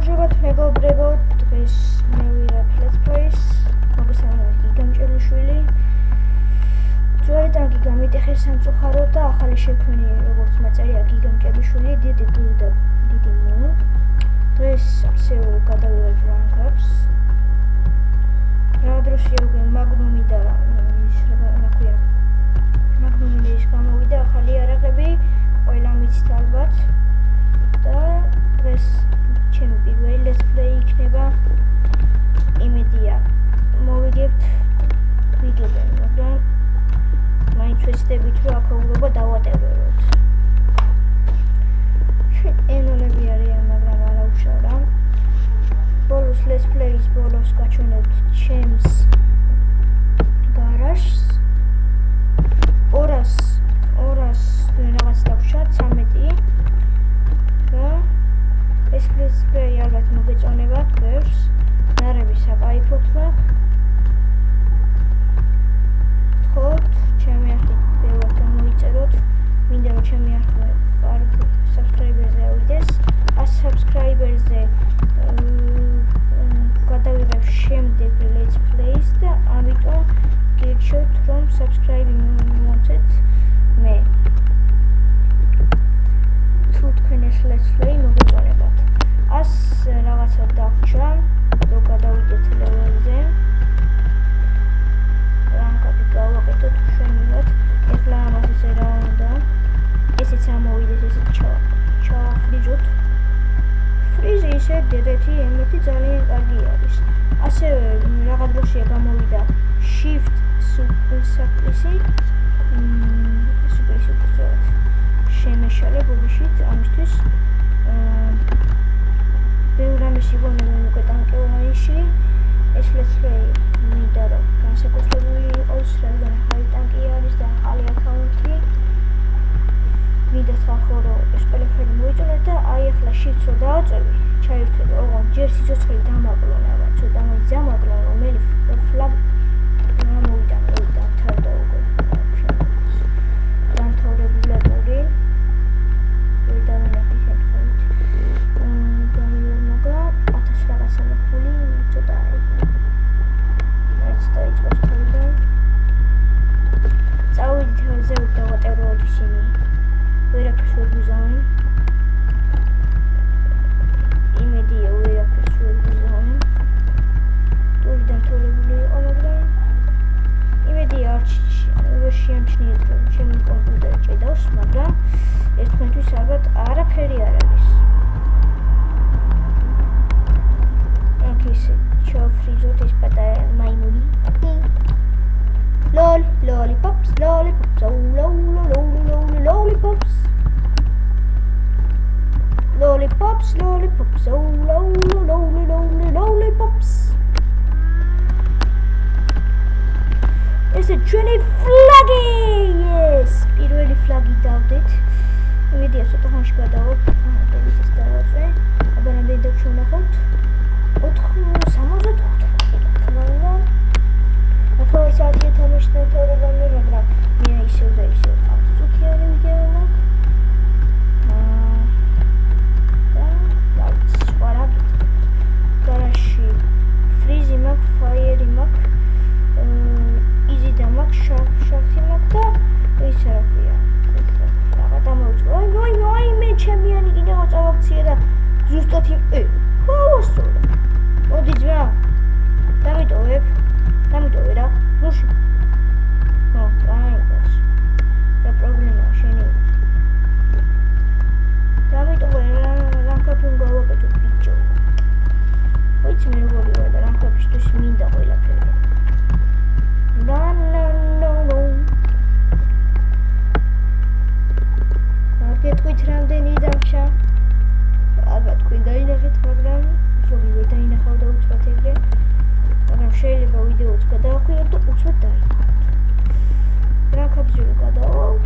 გამარჯობათ მეგობრებო, დღეს მე ვიღებ Let's Plays, მოგესალმებით გიგამჭელიშვილი. ძველი ტანკი გამიტეხეს სამწუხაროდ და ახალი შექმნილი როგორც მაწერია გიგამჭელიშვილი, დიდი გული და დიდი მუ. დღეს ასევე გადავიღებ რანკაპს. რა დროს შევგე მაგნუმი და მაგნუმი ის გამოვიდა ახალი არაღები, ყველა მიცით ალბათ. და დღეს ჩემი პირველი Let's Play იქნება. იმედია მოვიგებთ ვიგებენ, მაგრამ მაინც ვეცდებით რომ აქაურობა დავატევეროთ. ენონები არიან, მაგრამ არა უშავდა. ბოლოს Let's Plays ბოლოს გაჩვენებთ ჩემს გარაჟს. 200 რაღაც დავშა 13 და ეს Let's Play ალბათ მოგეწონებათ ბევრს. ნარები საკაიფოთ მაქვს. თხოვთ ჩემი ახლით ბევრად გამოიწეროთ. მინდა რომ ჩემი ახლით subscriber-ზე ავიდეს. 100 subscriber-ზე გადავიღებ შემდეგ Let's Plays და ამიტომ გირჩევთ რომ subscribe მივუწეთ მე. თუ თქვენ ეს Let's Play მოგეწონებათ. 100 რაღაცა დაგჭა, რომ გადავიდეთ level-ზე. რანკაპი გავაკეთოთ უშენიათ. ეხლა ამაზე რა უნდა? ესეც ამოვიდეს, ესეც ჩავაფრიζოთ. ფრიზი ისე დედეთი ემეთი ძალიან კარგი არის. ასევე რაღაც დროშია გამოვიდა Shift Suppressor-ი. სუპერსუპერად შემეშალე ბოდიშით ამისთვის ბევრ ამის იგონებენ უკვე ტანკოვანში. ეს Let's Play მინდა რომ განსაკუთრებული იყოს, რადგან ახალი ტანკი არის და ახალი აკაუნტი. მინდა თქვა რომ ეს ყველაფერი მოიწონოთ და აი ახლა Shift-ს რო დავაწევი, ჩაირთვები, ოღონდ ჯერ სიცოცხლე დამაკლონა, ალბათ ცოტა მაინც დამაკლონა, რომელი ფლაგ მოვიდა თავდა უკვე. დამთავრებულადური ვერ დავინახე შემთხვევით. გამიორმოგა 1000 რაღაცა მოხული, ცოტა მაინც დაიწყოს თავიდან. წავიდით ზევით დავატევოთ ისინი. ვერაფერს ვერ ვიზავენ. იმედია ვერაფერს ვერ ვიზავენ. ტური დამთავრებული იყო, მაგრამ იმედია არ შეამჩნიეთ რომ ჩემი კომპიუტერი ჭედავს, მაგრამ ეს თქვენთვის ალბათ არაფერი არ არის. აქ ისე ჩავფრიზოთ ეს პატარა მაიმუნი. Lol, lollipops, lollipops, oh lollipops. Lollipops, lollipops, oh lollipops. ესე ჩვენი ფლაგი, yes, პირველი ფლაგი დავდეთ. იმედია ცოტა ხანში გადავალ. ეს დავაწვე. აბა რამდენი დავჩვენახოთ? 64. მაგრამ ახლა საათი თამაშს დავთავრებამდე, მაგრამ მე ისევ და ისევ წუთიანი ვიდეო მაქვს. და სხვა რა გითხრათ. გარაჟში ფრიზი მაქვს, ფაიერი მაქვს. იზი და მაქვს, შახტი მაქვს და ის რა ქვია. რაღა დამოვიწყო. აი, მე ჩემიანი კიდევ წავაქციე და ზუსტად ხავასწორე. მოდი ძმა. დამიტოვებ. დამიტოვე რა. ნუში. გაიგეს. რა პრობლემაა შენი? დამიტოვე რანკაპი გავაკეთო ბიჭო. ვიცი მე როგორი ვარ და რანკაპისთვის მინდა ყველაფერი. No. გეტყვით რამდენი დავშა? ალბათ თქვენ დაინახეთ, მაგრამ ზოგი ვერ დაინახავ და უცბად ეგრე. მაგრამ შეიძლება ვიდეოც გადავახვიოთ და უცბად დაინახოთ. რანკაპს ჯერ გადავალ.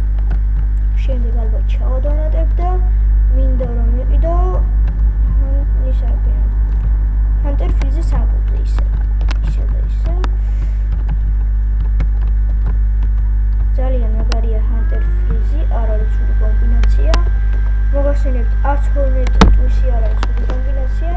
შემდეგ ალბათ ჩავადანატებ და მინდა რომ იყიდო ისარბიან. ჰანტერ ფრიზი სამკუთი ისე და ისე. ძალიან მაგარია ჰანტერ ფრიზი, არ არის სული კომბინაცია. მოგახსენებთ, არც ჰორნეტ ტვისი არ არის სული კომბინაცია.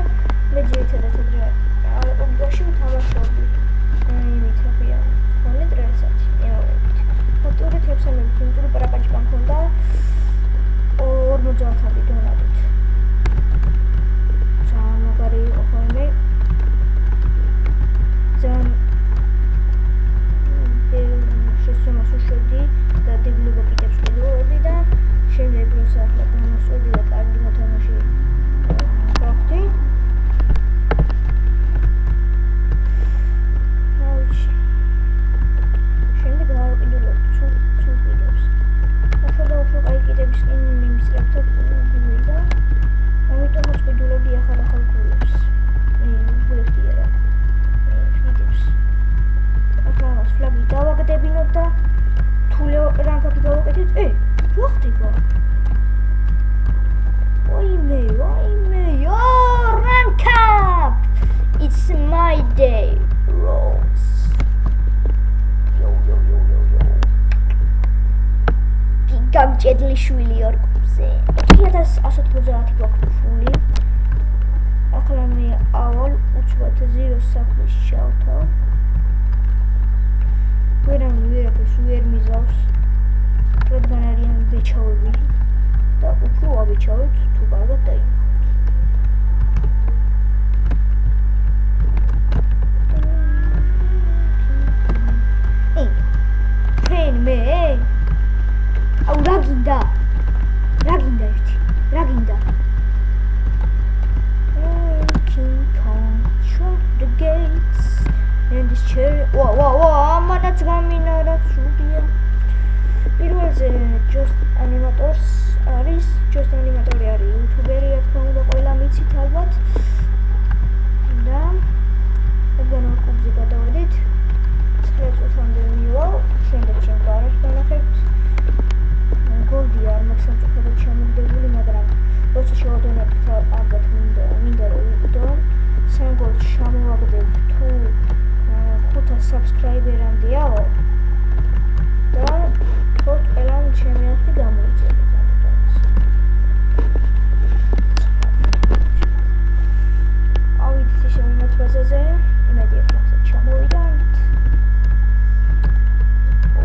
შვილი ორ კუბზე 1190 გვაქვს ფული ახლა მე ავალ უცბად ზიროს საფლის შავთავ ვერაფერს ვერ მიზავს რადგან არიან ბეჩავები და უფრო ვაბეჩავებთ თუ კარგად დაინახავთ მე აუ რა გინდა ერთი რა გინდა King Kong shut the gates and this cherry ამანაც გამინარა სულია პირველზე just animators არის just animatori არის იუთუბერი რა თქმა უნდა ყველა მიცით ალბათ და რადგან კუბზე გადავედით 9 წუთამდე მივალ შემდეგ ჩემ გარეთ განახებთ გოლდი არ მაქვს სამწუხაროდ ჩამოგდებული მაგრამ როცა შევადონებთ ალბათ მინდა რომ ვიგდო 3 გოლს ჩამოვაგდებ თუ 500 subscriber-ამდეაო და თორ ყველამ ჩემი ახლი გამოიწერეთ ამიტომაც ავიდით ისე მიმოთ ბაზაზე იმედი ახლა ჩამოვიდანთ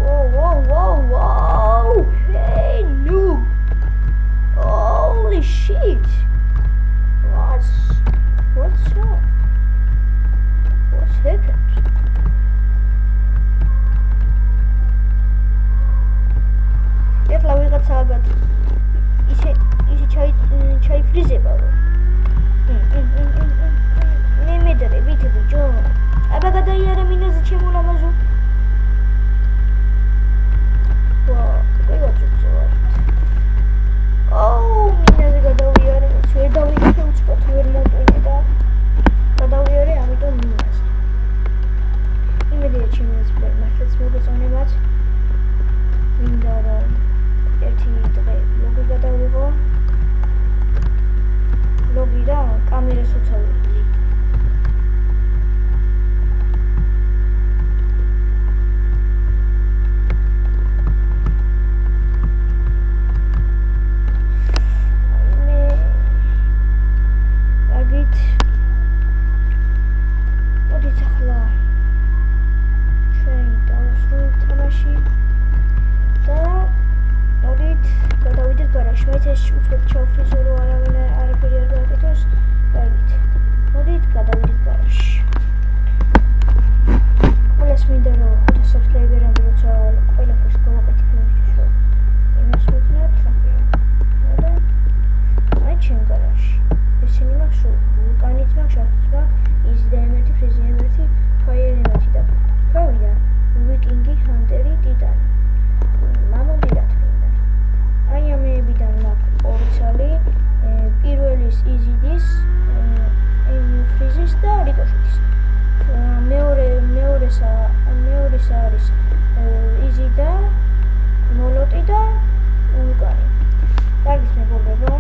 Whoa! Hey, noob! Holy shit! What's up? What's happened? ეხლა ვიღაცა ალბათ ისე ჩაიფრიზება რომ მე მედრებით ბიჭო აბა გადაიარა მინაზე ჩემულამაზო მინაზე გადავიარე ვერ დავიდე უცბად ვერ მოვტვინე და გადავიარე ამიტომ მინაზე იმედია ჩემს მართლაც მოგეწონებათ მინდა რომ ერთი დღე ლოგი გადავიღო ლოგი და კამერას უცავი არის იზი და მოლოტი და ვულკანი. კარგით მეგობრებო.